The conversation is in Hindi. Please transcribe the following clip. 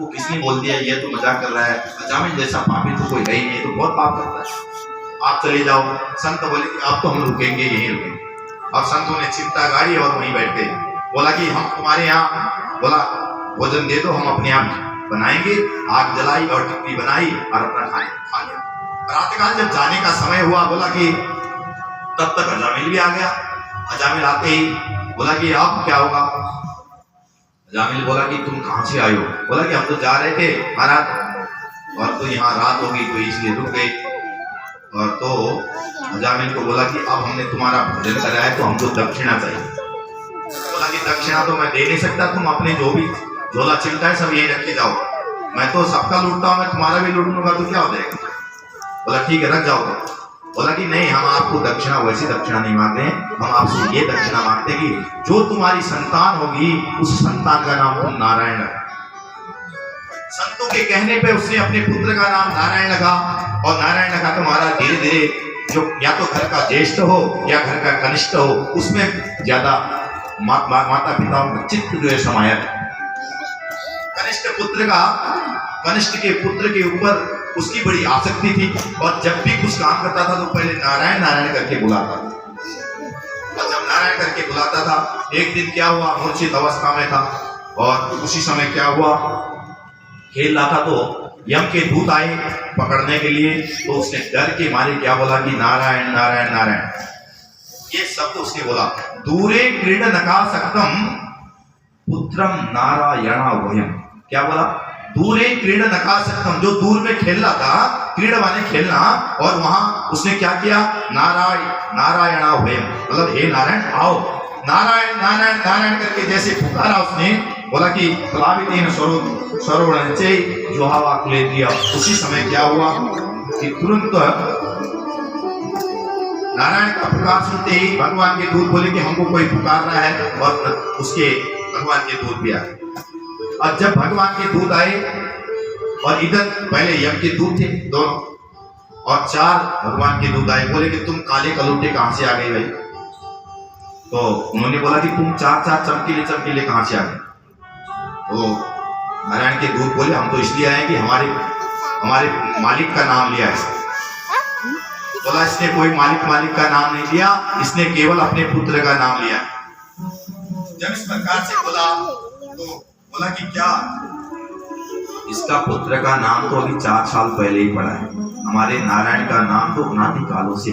तुमको किसने बोल दिया ये तो मजाक कर रहा है, अजामिल जैसा पापी तो कोई है ही नहीं, तो बहुत पाप करता है, आप चले जाओ। संत बोले कि अब तो हम रुकेंगे, यहीं रुकेंगे। अब संतों ने चिंता गाड़ी और वहीं बैठ गए। बोला कि हम तुम्हारे यहाँ, बोला भोजन दे दो, हम अपने यहाँ बनाएंगे। आग जलाई और टिक्की बनाई और अपना खाने खा लिया। प्रातःकाल जब जाने का समय हुआ, बोला कि तब तक अजामिल भी आ गया। अजामिल आते ही बोला कि अब क्या होगा। अजामिल बोला कि तुम कहाँ से आए हो। बोला कि हम तो जा रहे थे महाराज, और तो यहाँ रात होगी तो इसलिए रुक गए। और तो अजामिल को बोला कि अब हमने तुम्हारा भोजन कराया है तो हमको दक्षिणा चाहिए। बोला कि दक्षिणा तो मैं दे नहीं सकता, तुम अपने जो भी झोला चिमटा है सब यही रख के जाओ, मैं तो सबका लूटता हूँ, मैं तुम्हारा भी लूट लूंगा तो क्या हो जाएगा। बोला ठीक है रख जाओ। बोला कि नहीं, हम आपको दक्षिणा वैसी दक्षिणा नहीं मांगते हैं, हम आपसे ये दक्षिणा मांगते हैं कि जो तुम्हारी संतान होगी उस संतान का नाम तुम नारायण रखा। संतों के कहने पे उसने अपने पुत्र का नाम नारायण रखा, और नारायण रखा तो महाराज धीरे धीरे जो या तो घर का ज्येष्ठ हो या घर का कनिष्ठ हो, उसमें ज्यादा माता पिताओं का चित्त जो है समाया। कनिष्ठ पुत्र का, कनिष्ठ के पुत्र के ऊपर उसकी बड़ी आसक्ति थी, और जब भी कुछ काम करता था तो पहले नारायण नारायण करके बुलाता था। और जब नारायण करके बुलाता था, एक दिन क्या हुआ, मूर्छित अवस्था में था, और उसी समय क्या हुआ, खेल रहा था तो यम के दूत आए पकड़ने के लिए। तो उसने डर के मारे क्या बोला कि नारायण नारायण नारायण, ये शब्द उसने बोला। दूरे क्रीडनका सक्तम पुत्रम नारायणा वयम, क्या बोला, दूरे क्रीडनका सक्तम, जो दूर में खेल रहा था, क्रीड़ा माने खेलना, और वहां उसने क्या किया, नारायणा वयम, मतलब हे नारायण आओ, नारायण नारायण नारायण करके जैसे पुकारा उसने, बोला कि प्लावितेन सरोवरण से जोहावा ले दिया। उसी समय क्या हुआ कि तुरंत नारायण का पुकार सुनते ही भगवान के दूत बोले कि हमको कोई पुकार रहा है, और उसके भगवान के दूत भी आए। और जब भगवान के दूत आए, और इधर पहले यम के दूत थे दोनों, और 4 भगवान के दूत आए, बोले कि तुम काले कलूटे कहां से आ गए भाई। तो उन्होंने बोला कि तुम 4 चमकीले चमकीले कहां से आ गए। तो नारायण के दूत बोले हम तो इसलिए आए कि हमारे मालिक का नाम लिया है। बोला इसने कोई मालिक का नाम नहीं लिया, इसने केवल अपने पुत्र का नाम लिया। जब इस प्रकार से बोला तो बोला कि क्या, इसका पुत्र का नाम तो अभी 4 साल पहले ही पड़ा है, हमारे नारायण का नाम तो अनादि कालों से